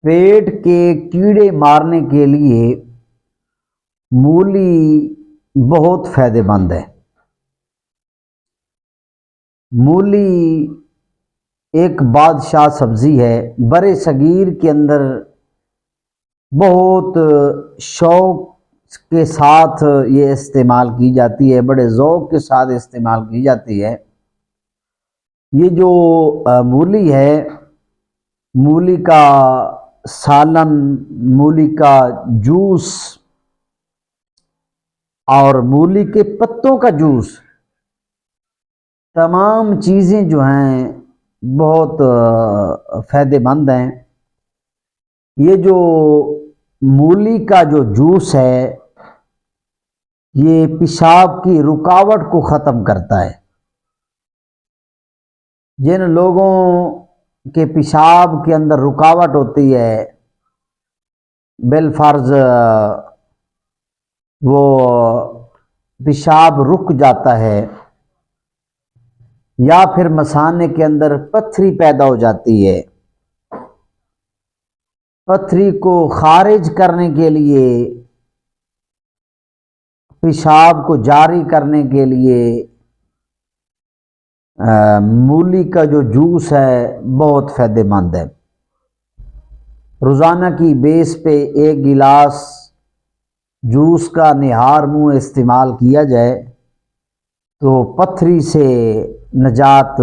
پیٹ کے کیڑے مارنے کے لیے مولی بہت فائدہ مند ہے۔ مولی ایک بادشاہ سبزی ہے، برِ صغیر کے اندر بہت شوق کے ساتھ یہ استعمال کی جاتی ہے، بڑے ذوق کے ساتھ استعمال کی جاتی ہے۔ یہ جو مولی ہے، مولی کا سالن، مولی کا جوس اور مولی کے پتوں کا جوس، تمام چیزیں جو ہیں بہت فائدہ مند ہیں۔ یہ جو مولی کا جو جوس ہے یہ پیشاب کی رکاوٹ کو ختم کرتا ہے۔ جن لوگوں کے پیشاب کے اندر رکاوٹ ہوتی ہے، بالفرض وہ پیشاب رک جاتا ہے یا پھر مثانے کے اندر پتھری پیدا ہو جاتی ہے، پتھری کو خارج کرنے کے لیے، پیشاب کو جاری کرنے کے لیے مولی کا جو جوس ہے بہت فائدہ مند ہے۔ روزانہ کی بیس پہ ایک گلاس جوس کا نہار منہ استعمال کیا جائے تو پتھری سے نجات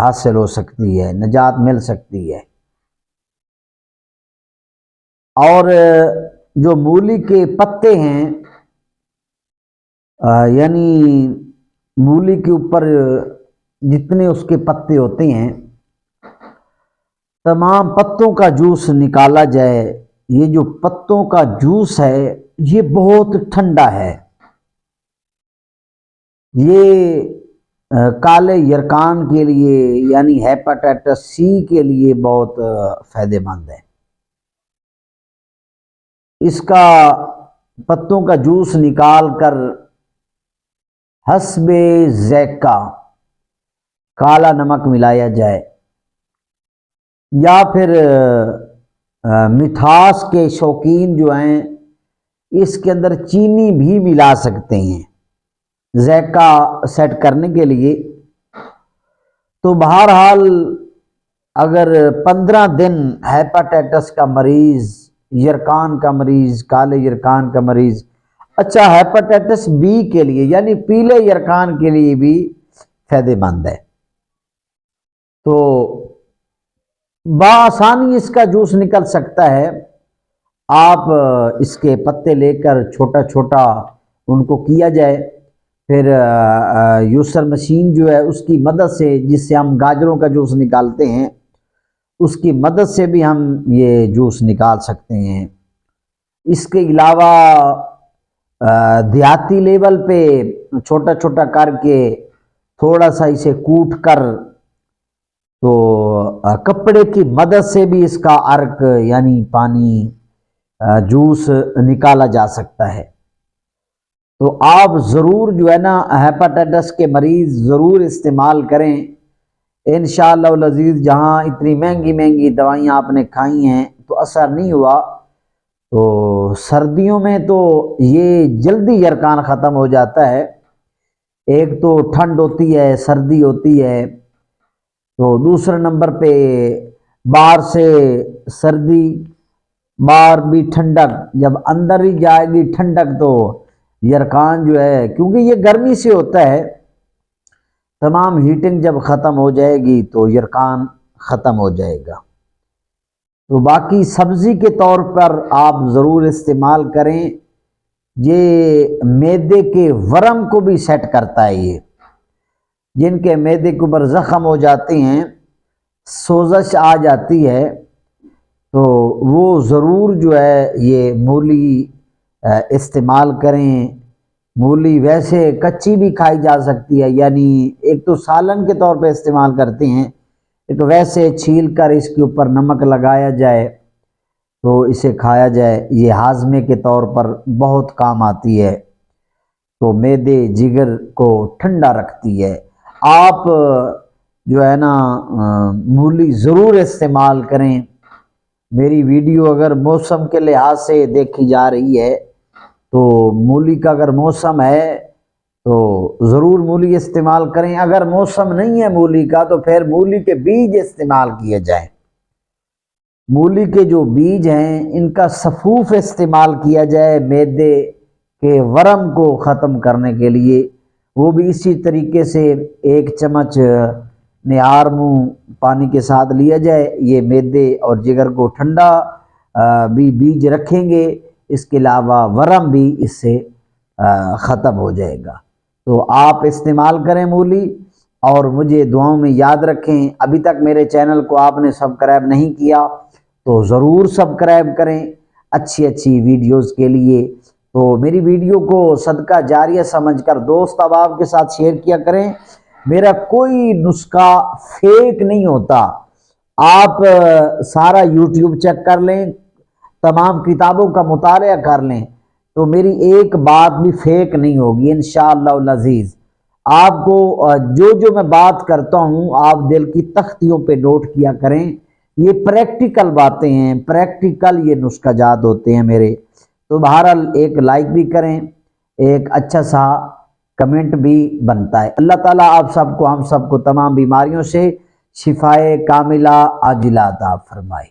حاصل ہو سکتی ہے، نجات مل سکتی ہے۔ اور جو مولی کے پتے ہیں، یعنی مولی کے اوپر جتنے اس کے پتے ہوتے ہیں، تمام پتوں کا جوس نکالا جائے۔ یہ جو پتوں کا جوس ہے یہ بہت ٹھنڈا ہے، یہ کالے یرقان کے لیے یعنی ہیپاٹائٹس سی کے لیے بہت فائدہ مند ہے۔ اس کا پتوں کا جوس نکال کر حسب ذائقہ کالا نمک ملایا جائے، یا پھر مٹھاس کے شوقین جو ہیں اس کے اندر چینی بھی ملا سکتے ہیں ذائقہ سیٹ کرنے کے لیے۔ تو بہرحال اگر 15 دن ہیپاٹائٹس کا مریض، یرقان کا مریض، کالے یرقان کا مریض، اچھا ہیپاٹائٹس بی کے لیے یعنی پیلے یرقان کے لیے بھی فائدہ مند ہے، تو بآسانی اس کا جوس نکل سکتا ہے۔ آپ اس کے پتے لے کر چھوٹا چھوٹا ان کو کیا جائے، پھر یوسر مشین جو ہے اس کی مدد سے، جس سے ہم گاجروں کا جوس نکالتے ہیں، اس کی مدد سے بھی ہم یہ جوس نکال سکتے ہیں۔ اس کے علاوہ دیہاتی لیول پہ چھوٹا چھوٹا کر کے تھوڑا سا اسے کوٹ کر تو کپڑے کی مدد سے بھی اس کا عرق یعنی پانی جوس نکالا جا سکتا ہے۔ تو آپ ضرور جو ہے نا ہیپاٹائٹس کے مریض ضرور استعمال کریں انشاءاللہ العزیز۔ جہاں اتنی مہنگی مہنگی دوائیاں آپ نے کھائی ہیں تو اثر نہیں ہوا، تو سردیوں میں تو یہ جلدی یرقان ختم ہو جاتا ہے۔ ایک تو ٹھنڈ ہوتی ہے، سردی ہوتی ہے، تو دوسرے نمبر پہ باہر سے سردی، باہر بھی ٹھنڈک، جب اندر ہی جائے گی ٹھنڈک تو یرقان جو ہے، کیونکہ یہ گرمی سے ہوتا ہے، تمام ہیٹنگ جب ختم ہو جائے گی تو یرقان ختم ہو جائے گا۔ تو باقی سبزی کے طور پر آپ ضرور استعمال کریں، یہ معدے کے ورم کو بھی سیٹ کرتا ہے۔ یہ جن کے معدے کے اوپر زخم ہو جاتے ہیں، سوزش آ جاتی ہے، تو وہ ضرور جو ہے یہ مولی استعمال کریں۔ مولی ویسے کچی بھی کھائی جا سکتی ہے، یعنی ایک تو سالن کے طور پہ استعمال کرتے ہیں، ایک ویسے چھیل کر اس کے اوپر نمک لگایا جائے تو اسے کھایا جائے، یہ ہاضمے کے طور پر بہت کام آتی ہے، تو معدے جگر کو ٹھنڈا رکھتی ہے۔ آپ جو ہے نا مولی ضرور استعمال کریں۔ میری ویڈیو اگر موسم کے لحاظ سے دیکھی جا رہی ہے تو مولی کا اگر موسم ہے تو ضرور مولی استعمال کریں، اگر موسم نہیں ہے مولی کا تو پھر مولی کے بیج استعمال کیے جائیں۔ مولی کے جو بیج ہیں ان کا سفوف استعمال کیا جائے معدے کے ورم کو ختم کرنے کے لیے، وہ بھی اسی طریقے سے 1 چمچ نہار منہ پانی کے ساتھ لیا جائے۔ یہ معدے اور جگر کو ٹھنڈا بھی بیج رکھیں گے، اس کے علاوہ ورم بھی اس سے ختم ہو جائے گا۔ تو آپ استعمال کریں مولی، اور مجھے دعاؤں میں یاد رکھیں۔ ابھی تک میرے چینل کو آپ نے سبسکرائب نہیں کیا تو ضرور سبسکرائب کریں اچھی اچھی ویڈیوز کے لیے۔ تو میری ویڈیو کو صدقہ جاریہ سمجھ کر دوست احباب کے ساتھ شیئر کیا کریں۔ میرا کوئی نسخہ فیک نہیں ہوتا، آپ سارا یوٹیوب چیک کر لیں، تمام کتابوں کا مطالعہ کر لیں تو میری ایک بات بھی فیک نہیں ہوگی انشاءاللہ العزیز۔ آپ کو جو میں بات کرتا ہوں آپ دل کی تختیوں پہ نوٹ کیا کریں، یہ پریکٹیکل باتیں ہیں، پریکٹیکل یہ نسخہ جات ہوتے ہیں میرے۔ تو بہرحال ایک لائک بھی کریں، ایک اچھا سا کمنٹ بھی بنتا ہے۔ اللہ تعالیٰ آپ سب کو، ہم سب کو تمام بیماریوں سے شفائے کاملہ عاجلہ عطا فرمائے۔